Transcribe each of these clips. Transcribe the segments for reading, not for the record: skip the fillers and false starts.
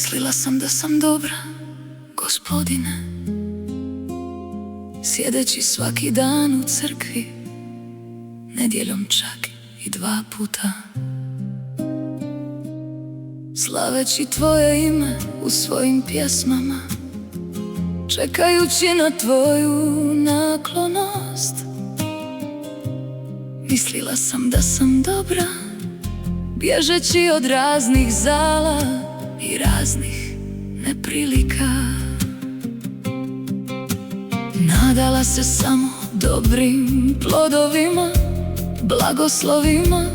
Mislila sam da sam dobra, Gospodine, sjedeći svaki dan u crkvi, nedjeljom čak i 2 puta, slaveći Tvoje ime u svojim pjesmama, čekajući na Tvoju naklonost. Mislila sam da sam dobra, bježeći od raznih zala i raznih neprilika. Nadala se samo dobrim plodovima, blagoslovima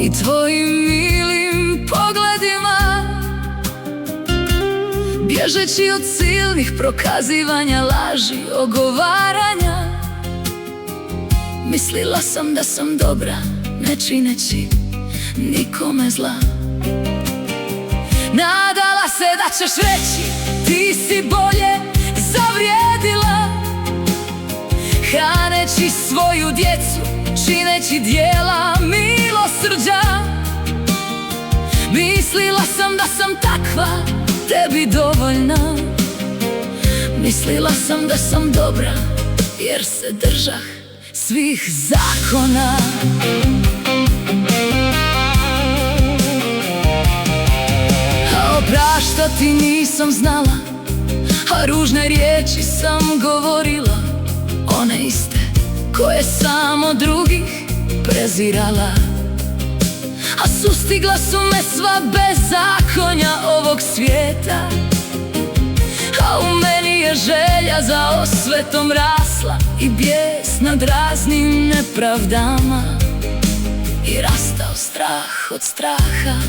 i Tvojim milim pogledima, bježeći od silnih prokazivanja, laži, ogovaranja. Mislila sam da sam dobra, ne čineći nikome zla. Nadala se da ćeš reći, ti si bolje zavrijedila, hraneći svoju djecu, čineći djela milosrđa. Mislila sam da sam takva, tebi dovoljna. Mislila sam da sam dobra, jer se držah svih zakona. A opraštati nisam znala, a ružne riječi sam govorila, one iste koje sam od drugih prezirala. A sustigla su me sva bezakonja ovog svijeta, a u meni je želja za osvetom rasla i bijes nad raznim nepravdama, i rastao strah od straha.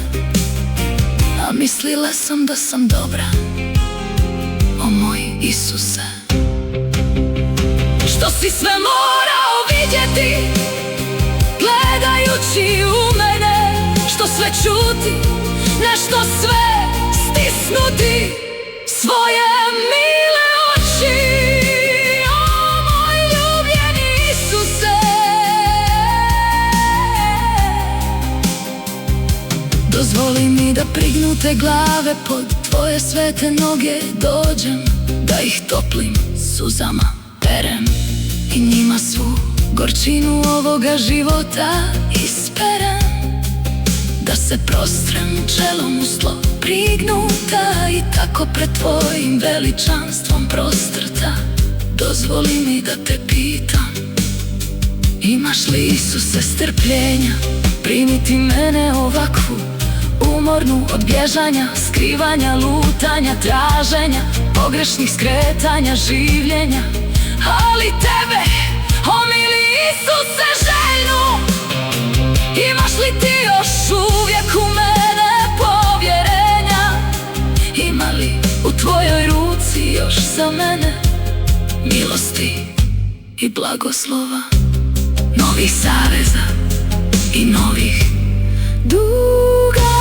A mislila sam da sam dobra, o moj Isuse, što si sve morao vidjeti, gledajući u mene, što sve čuti, nešto sve stisnuti, svoje mile oči, o moj ljubljeni Isuse. Dozvoli mi da prignute glave pod Tvoje svete noge dođem, da ih toplim suzama perem i njima svu gorčinu ovoga života isperem. Da se prostrem čelom u tlo prignuta i tako pred Tvojim veličanstvom prostrta. Dozvoli mi da te pitam, imaš li Isuse strpljenja primiti mene ovakvu, umornu od bježanja, skrivanja, lutanja, traženja, pogrešnih skretanja, življenja. Ali Tebe, o mili Isuse, željnu, imaš li Ti još uvijek u mene povjerenja? Ima li u Tvojoj ruci još za mene milosti i blagoslova, novih saveza i novih duga?